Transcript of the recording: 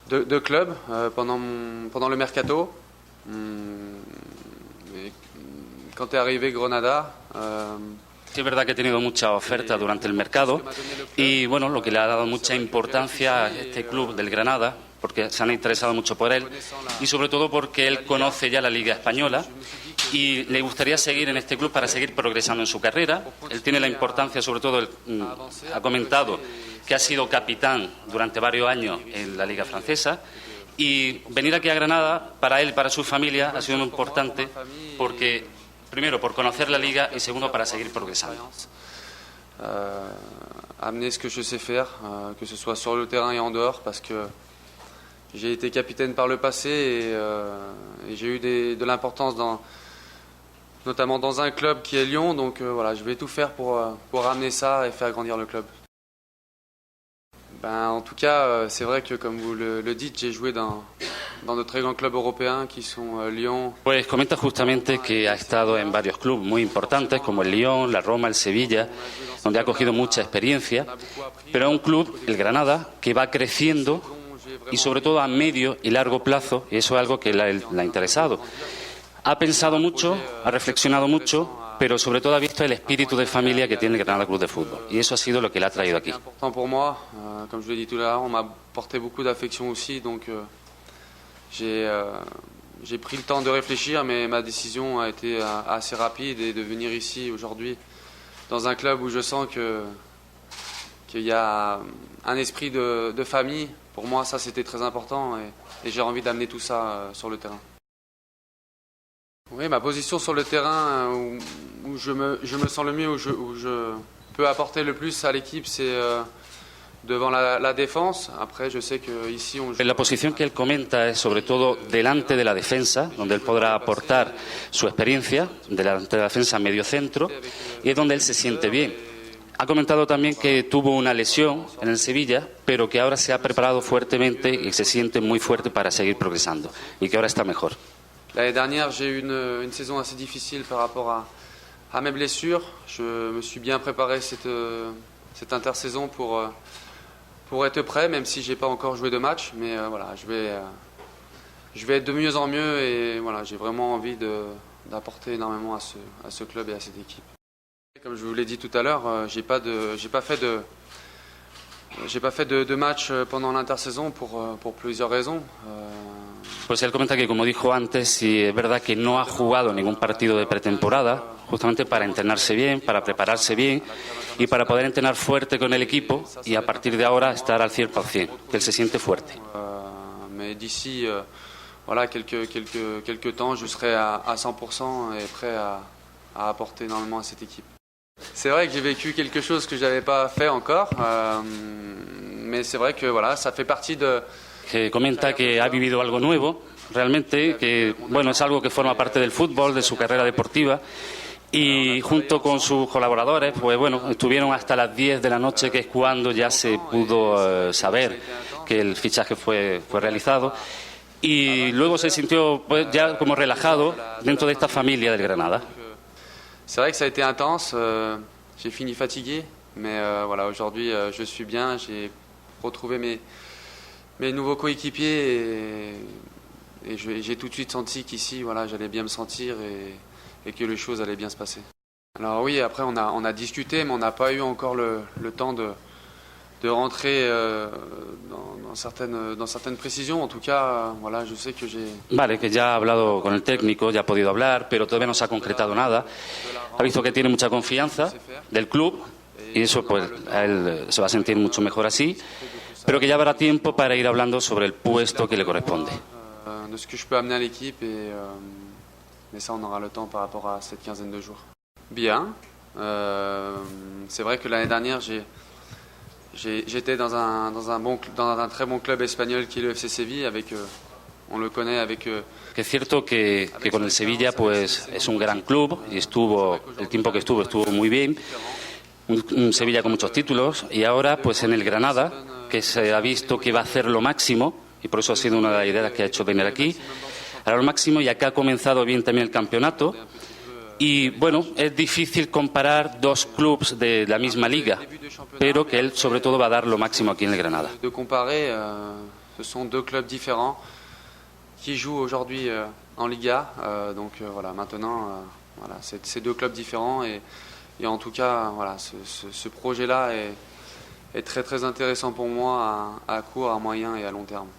de clubs pendant le mercato. Et quand est arrivé Granada, Sí, es verdad que he tenido muchas ofertas durante el mercado y bueno, lo que le ha dado mucha importancia a este club del Granada, porque se han interesado mucho por él y sobre todo porque él conoce ya la Liga Española y le gustaría seguir en este club para seguir progresando en su carrera. Él tiene la importancia, sobre todo, ha comentado que ha sido capitán durante varios años en la Liga Francesa y venir aquí a Granada para él y para su familia ha sido muy importante porque primero, por conocer la Liga y segundo, para seguir progresando. Amener ce que je sais faire, que ce soit sur le terrain et en dehors, parce que j'ai été capitaine par le passé et j'ai eu de l'importance notamment dans un club qui est Lyon, donc voilà, je vais tout faire pour ramener ça et faire grandir le club. En tout cas, c'est vrai que comme vous le dites, j'ai joué dans de très grands clubs européens qui sont Lyon. Pues comenta justamente que ha estado en varios clubes muy importantes como el Lyon, la Roma, el Sevilla, donde ha cogido mucha experiencia, pero es un club, el Granada, que va creciendo y sobre todo a medio y largo plazo, y eso es algo que le ha interesado. Ha pensado mucho, ha reflexionado mucho, pero sobre todo ha visto el espíritu de familia que tiene el Granada Club de Fútbol. Y eso ha sido lo que le ha traído aquí. Important pour moi, comme je l'ai dit tout à l'heure, on m'a porté beaucoup d'affection aussi, donc j'ai pris le temps de réfléchir, mais ma décision a été assez rapide et de venir ici aujourd'hui dans un club où je sens qu'il y a un esprit de famille. Pour moi, ça c'était très important et j'ai envie d'amener tout ça sur le terrain. Oui, ma position sur le terrain où je me sens le mieux, où je peux apporter le plus à l'équipe, c'est devant la défense. Après, je sais que ici on joue... La posición que él comenta es sobre todo delante de la defensa, donde él podrá aportar su experiencia, delante de la defensa medio centro, y es donde él se siente bien. Ha comentado también que tuvo una lesión en el Sevilla, pero que ahora se ha preparado fuertemente y se siente muy fuerte para seguir progresando, y que ahora está mejor. L'année dernière, j'ai eu une saison assez difficile par rapport à mes blessures. Je me suis bien préparé cette intersaison pour être prêt, même si je n'ai pas encore joué de match. Mais voilà, je vais être de mieux en mieux et voilà, j'ai vraiment envie d'apporter énormément à ce club et à cette équipe. Comme je vous l'ai dit tout à l'heure, j'ai pas fait de match pendant l'intersaison pour plusieurs raisons. Pues él comenta que, como dijo antes, sí, es verdad que no ha jugado ningún partido de pretemporada, justamente para entrenarse bien, para prepararse bien y para poder entrenar fuerte con el equipo y a partir de ahora estar al 100%, que él se siente fuerte. Mais d'ici voilà, quelques temps, je serai à 100% et prêt à apporter énormément à cette équipe. C'est vrai que j'ai vécu quelque chose que je n'avais pas fait encore, mais c'est vrai que voilà, ça fait partie de... Que comenta que ha vivido algo nuevo, realmente, que bueno, es algo que forma parte del fútbol, de su carrera deportiva, y junto con sus colaboradores, pues bueno, estuvieron hasta las 10 de la noche, que es cuando ya se pudo saber que el fichaje fue realizado, y luego se sintió pues ya como relajado dentro de esta familia del Granada. C'est vrai que ça a été intense, j'ai fini fatigué, mais voilà, aujourd'hui je suis bien, j'ai retrouvé mes nouveaux coéquipiers et j'ai tout de suite senti qu'ici voilà, j'allais bien me sentir et que les choses allaient bien se passer. Alors oui, après on a discuté, mais on n'a pas eu encore le temps de rentrer dans certaines précisions. En tout cas, voilà, je sais que j'ai... Vale, que ya ha hablado con el técnico, ya ha podido hablar, pero todavía no se ha concretado nada. Ha visto que tiene mucha confianza del club y eso pues a él se va a sentir mucho mejor así, pero que ya habrá tiempo para ir hablando sobre el puesto que le corresponde. De ce que je peux amener à l'équipe mais ça on aura le temps par rapport à cette quinzaine de jours. Bien, c'est vrai que l'année dernière j'étais dans un très bon club espagnol qui est le FC Séville, avec on le connaît avec Que es cierto que con el Sevilla pues es un gran club y el tiempo que estuvo muy bien, un Sevilla con muchos títulos, y ahora pues en el Granada, que se ha visto que va a hacer lo máximo, y por eso ha sido una de las ideas que ha hecho venir aquí, hará lo máximo, y acá ha comenzado bien también el campeonato. Y bueno, es difícil comparar dos clubes de la misma liga, pero que él sobre todo va a dar lo máximo aquí en el Granada. De comparer, Ce sont deux clubs différents qui jouent aujourd'hui en Liga. Donc voilà, maintenant, voilà, c'est deux clubs différents et en tout cas, voilà, ce projet-là est très très intéressant pour moi à court, à moyen et à long terme.